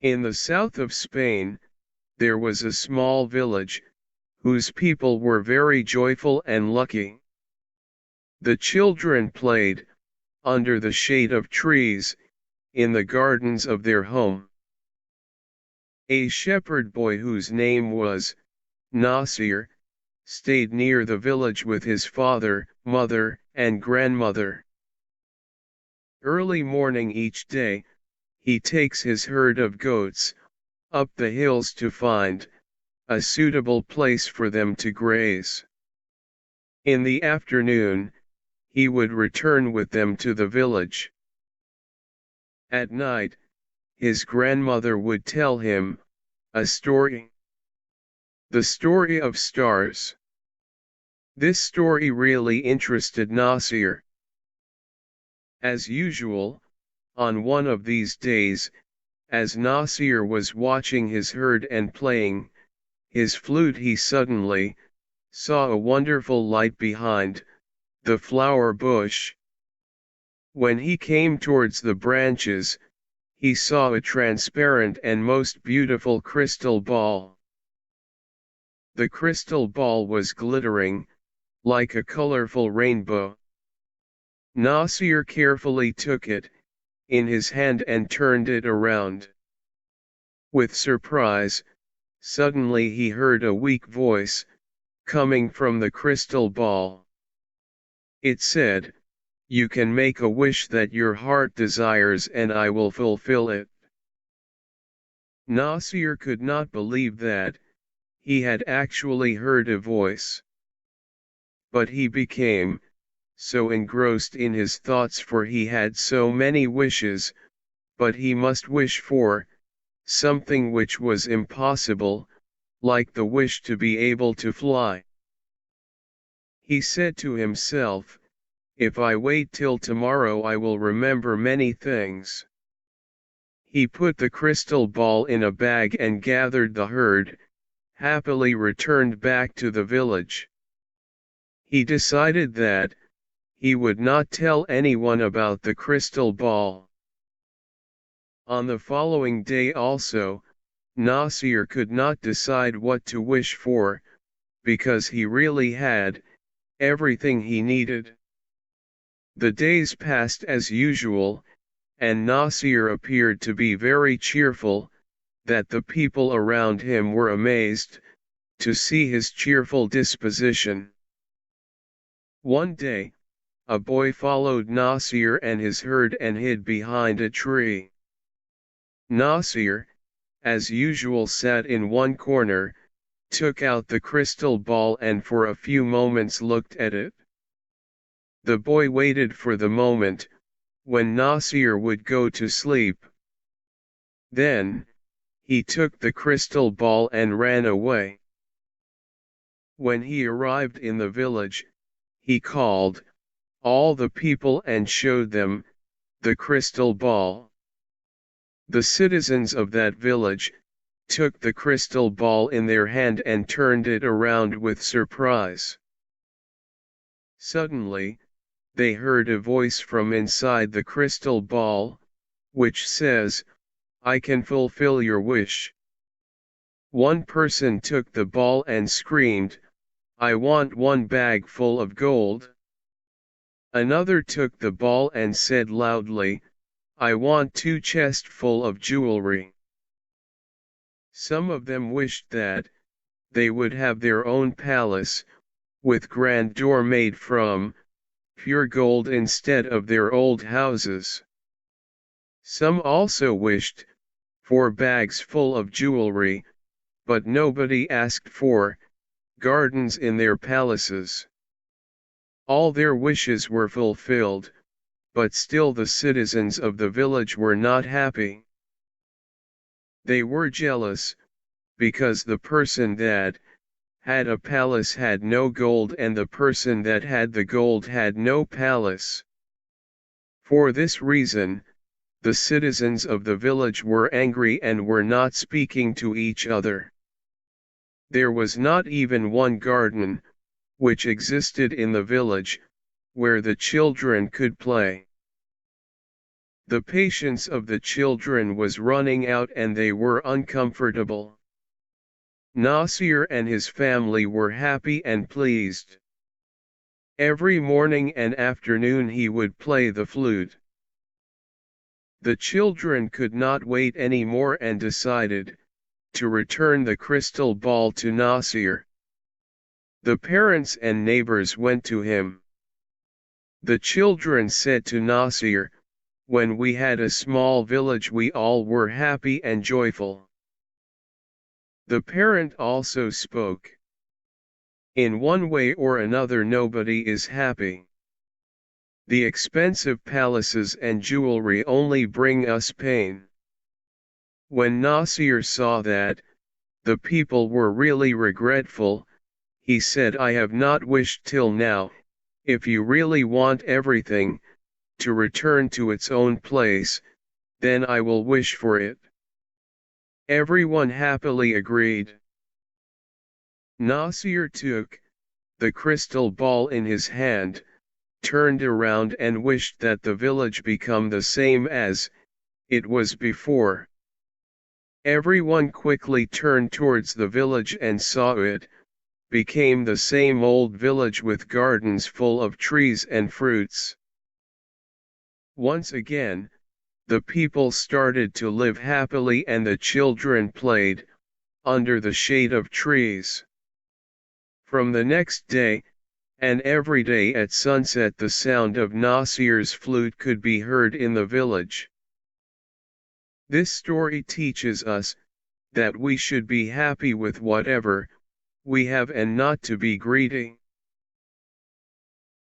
In the south of Spain, there was a small village, whose people were very joyful and lucky. The children played, under the shade of trees, in the gardens of their home. A shepherd boy whose name was Nasir stayed near the village with his father, mother, and grandmother. Early morning each day, he takes his herd of goats up the hills to find a suitable place for them to graze. In the afternoon, he would return with them to the village. At night, his grandmother would tell him a story. The story of stars. This story really interested Nasir. As usual, on one of these days, as Nasir was watching his herd and playing his flute, he suddenly saw a wonderful light behind the flower bush. When he came towards the branches, he saw a transparent and most beautiful crystal ball. The crystal ball was glittering, like a colorful rainbow. Nasir carefully took it in his hand and turned it around. With surprise, suddenly he heard a weak voice coming from the crystal ball. It said, "You can make a wish that your heart desires and I will fulfill it." Nasir could not believe that he had actually heard a voice. But he became so engrossed in his thoughts, for he had so many wishes, but he must wish for something which was impossible, like the wish to be able to fly. He said to himself, "If I wait till tomorrow I will remember many things." He put the crystal ball in a bag and gathered the herd, happily returned back to the village. He decided that he would not tell anyone about the crystal ball. On the following day also, Nasir could not decide what to wish for, because he really had everything he needed. The days passed as usual, and Nasir appeared to be very cheerful, that the people around him were amazed to see his cheerful disposition. One day, a boy followed Nasir and his herd and hid behind a tree. Nasir, as usual, sat in one corner, took out the crystal ball and for a few moments looked at it. The boy waited for the moment when Nasir would go to sleep. Then, he took the crystal ball and ran away. When he arrived in the village, he called all the people and showed them the crystal ball. The citizens of that village took the crystal ball in their hand and turned it around with surprise. Suddenly, they heard a voice from inside the crystal ball, which says, "I can fulfill your wish." One person took the ball and screamed, "I want one bag full of gold." Another took the ball and said loudly, "I want 2 chests full of jewelry." Some of them wished that they would have their own palace, with grand door made from pure gold instead of their old houses. Some also wished for bags full of jewelry, but nobody asked for gardens in their palaces. All their wishes were fulfilled, but still the citizens of the village were not happy. They were jealous, because the person that had a palace had no gold and the person that had the gold had no palace. For this reason, the citizens of the village were angry and were not speaking to each other. There was not even one garden, which existed in the village, where the children could play. The patience of the children was running out and they were uncomfortable. Nasir and his family were happy and pleased. Every morning and afternoon he would play the flute. The children could not wait any more and decided to return the crystal ball to Nasir. The parents and neighbors went to him. The children said to Nasir, "When we had a small village we all were happy and joyful." The parent also spoke. "In one way or another nobody is happy. The expensive palaces and jewelry only bring us pain." When Nasir saw that the people were really regretful, he said, "I have not wished till now. If you really want everything to return to its own place, then I will wish for it." Everyone happily agreed. Nasir took the crystal ball in his hand, turned around and wished that the village become the same as it was before. Everyone quickly turned towards the village and saw it became the same old village with gardens full of trees and fruits. Once again, the people started to live happily and the children played under the shade of trees. From the next day, and every day at sunset, the sound of Nasir's flute could be heard in the village. This story teaches us that we should be happy with whatever we have and not to be greedy.